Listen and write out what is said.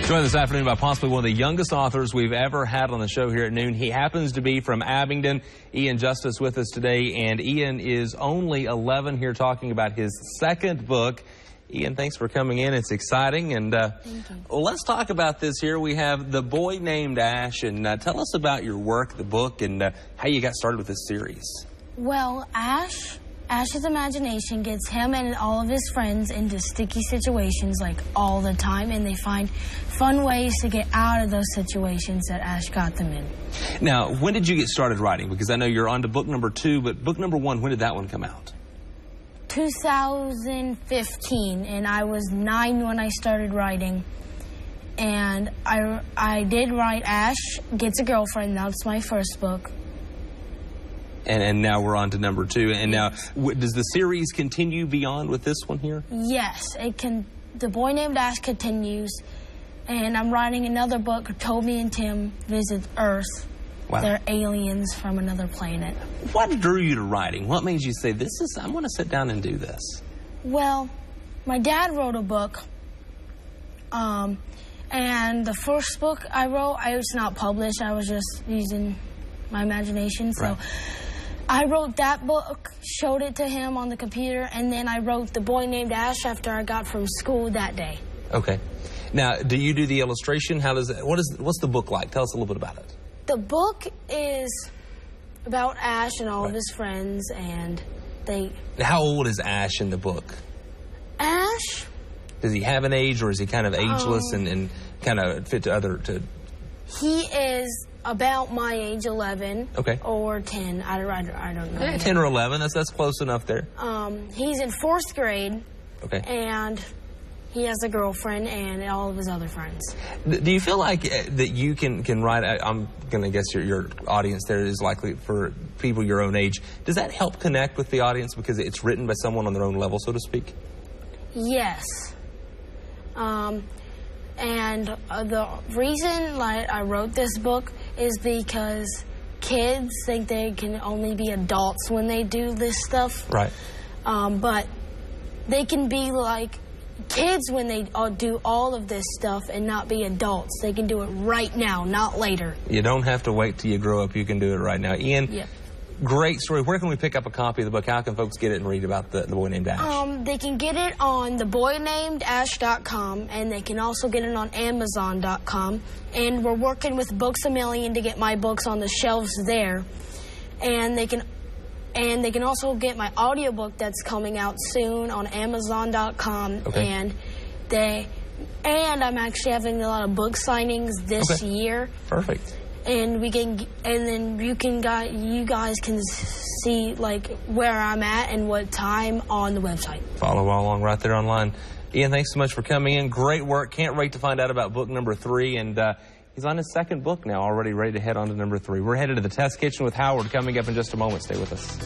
Joined this afternoon by possibly one of the youngest authors we've ever had on the show here at noon. He happens to be from Abingdon. Ian Justice with us today, and Ian is only 11 here talking about his second book. Ian, thanks for coming in. It's exciting, and well, let's talk about this here. We have The Boy Named Ash, and tell us about your work, the book, and how you got started with this series. Well, Ash's imagination gets him and all of his friends into sticky situations like all the time, and they find fun ways to get out of those situations that Ash got them in. Now, when did you get started writing? Because I know you're on to book number 2, but book number 1, when did that one come out? 2015, and I was 9 when I started writing. And I did write Ash Gets a Girlfriend. That's my first book. And now we're on to number 2. And now, does the series continue beyond with this one here? Yes, it can. The Boy Named Ash continues, and I'm writing another book, Toby and Tim Visit Earth. Wow. They're aliens from another planet. What drew you to writing? What made you say, I'm going to sit down and do this? Well, my dad wrote a book, and the first book I wrote, I was not published. I was just using my imagination, so... Right. I wrote that book, showed it to him on the computer, and then I wrote The Boy Named Ash after I got from school that day. Okay. Now, do you do the illustration? How does it, what's the book like? Tell us a little bit about it. The book is about Ash and all of his friends, and they... How old is Ash in the book? Ash? Does he have an age, or is he kind of ageless and kind of fit to other... He is about my age, 11. Okay. Or 10. I don't know. Yeah, 10 or 11. That's close enough there. He's in 4th grade. Okay. And he has a girlfriend and all of his other friends. Do you feel like that you can write... I'm going to guess your audience there is likely for people your own age. Does that help connect with the audience because it's written by someone on their own level, so to speak? Yes. And the reason I wrote this book is because kids think they can only be adults when they do this stuff. Right. But they can be like kids when they do all of this stuff and not be adults. They can do it right now, not later. You don't have to wait till you grow up. You can do it right now. Ian, yep. Great story. Where can we pick up a copy of the book? How can folks get it and read about the Boy Named Ash? They can get it on theboynamedash.com, and they can also get it on Amazon.com. And we're working with Books A Million to get my books on the shelves there. And they can also get my audiobook that's coming out soon on Amazon.com. Okay. And I'm actually having a lot of book signings this year. Perfect. And then you guys can see like where I'm at and what time on the website. Follow along right there online. Ian, thanks so much for coming in. Great work. Can't wait to find out about book number 3. And he's on his second book now, already ready to head on to number 3. We're headed to the test kitchen with Howard coming up in just a moment. Stay with us.